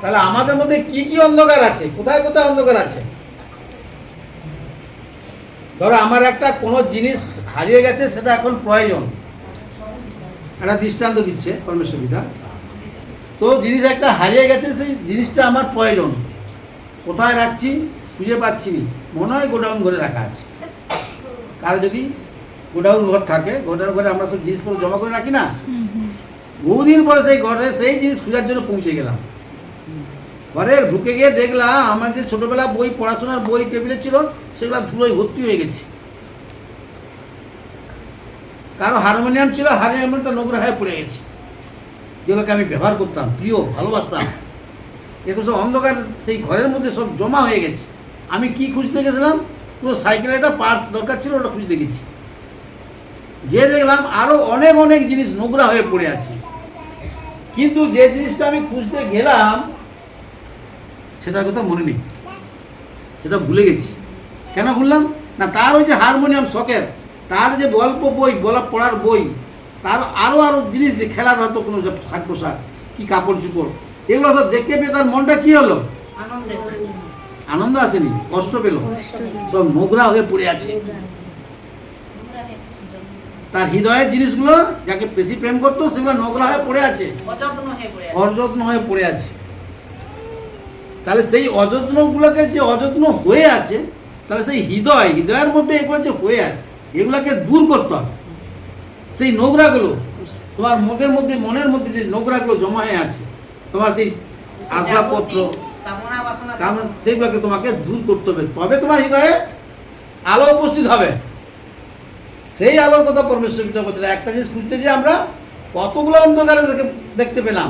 তাহলে আমাদের মধ্যে কি কি অন্ধকার আছে, কোথায় কোথায় অন্ধকার আছে? ধরো আমার একটা কোনো জিনিস হারিয়ে গেছে, সেটা এখন প্রয়োজন। একটা দৃষ্টান্ত দিচ্ছে পরমেশ্বর পিতা। তো জিনিস একটা হারিয়ে গেছে, সেই জিনিসটা আমার প্রয়োজন, কোথায় রাখছি খুঁজে পাচ্ছি না, মনে হয় গোডাউন ঘরে রাখা আছে। কারো যদি গোডাউন ঘর থাকে, গোডাউন ঘরে আমরা সব জিনিসপত্র জমা করে রাখি না, বহুদিন পরে সেই ঘরে সেই জিনিস খোঁজার জন্য পৌঁছে গেলাম। ঘরে ঢুকে গিয়ে দেখলাম আমার যে ছোটোবেলা বই, পড়াশোনার বই টেবিলে ছিল, সেগুলো ধুলোয় ভর্তি হয়ে গেছে। কারো হারমোনিয়াম ছিল, হারমোনিয়ামটা নোংরা হয়ে পড়ে গেছে, যেগুলোকে আমি ব্যবহার করতাম, প্রিয়, ভালোবাসতাম। এগুলো সব অন্ধকার সেই ঘরের মধ্যে সব জমা হয়ে গেছে। আমি কি খুঁজতে গেছিলাম, পুরো সাইকেলের একটা পার্টস দরকার ছিল, ওটা খুঁজতে গেছি। যে দেখলাম আরও অনেক অনেক জিনিস নোংরা হয়ে পড়ে আছে। কিন্তু যে জিনিসটা আমি খুঁজতে গেলাম সেটার কথা মনে নেই, সেটা ভুলে গেছি। কেন ভুললাম না? তার ওই যে হারমোনিয়াম শখের, তার যে গল্প বই, পড়ার বই, তার আরও আরও জিনিস, যে খেলার হয়তো কোনো শাক পোশাক, কী কাপড় চোপড়, এগুলো সব দেখতে পেয়ে তার মনটা কী হলো? আনন্দ আসেনি, কষ্ট পেল। সব নোংরা হয়ে পড়ে আছে। তার হৃদয়ের জিনিসগুলো, যাকে বেশি প্রেম করতো, সেগুলো নোংরা হয়ে পড়ে আছে, অযত্ন হয়ে পড়ে আছে। তাহলে সেই অযত্নগুলোকে, যে অযত্ন হয়ে আছে, তাহলে সেই হৃদয়ের মধ্যে এগুলো যে হয়ে আছে, এগুলোকে দূর করতে হবে। সেই নোংরাগুলো তোমার মনের মধ্যে যে নোংরাগুলো জমা হয়ে আছে, তোমার সেই আসবাবপত্র, সেগুলোকে তোমাকে দূর করতে হবে, তবে তোমার হৃদয়ে আলো উপস্থিত হবে। সেই আলোর কথা পরমেশ্বর পিতা বলছে। একটা জিনিস খুঁজতে যে আমরা কতগুলো অন্ধকারে দেখতে পেলাম,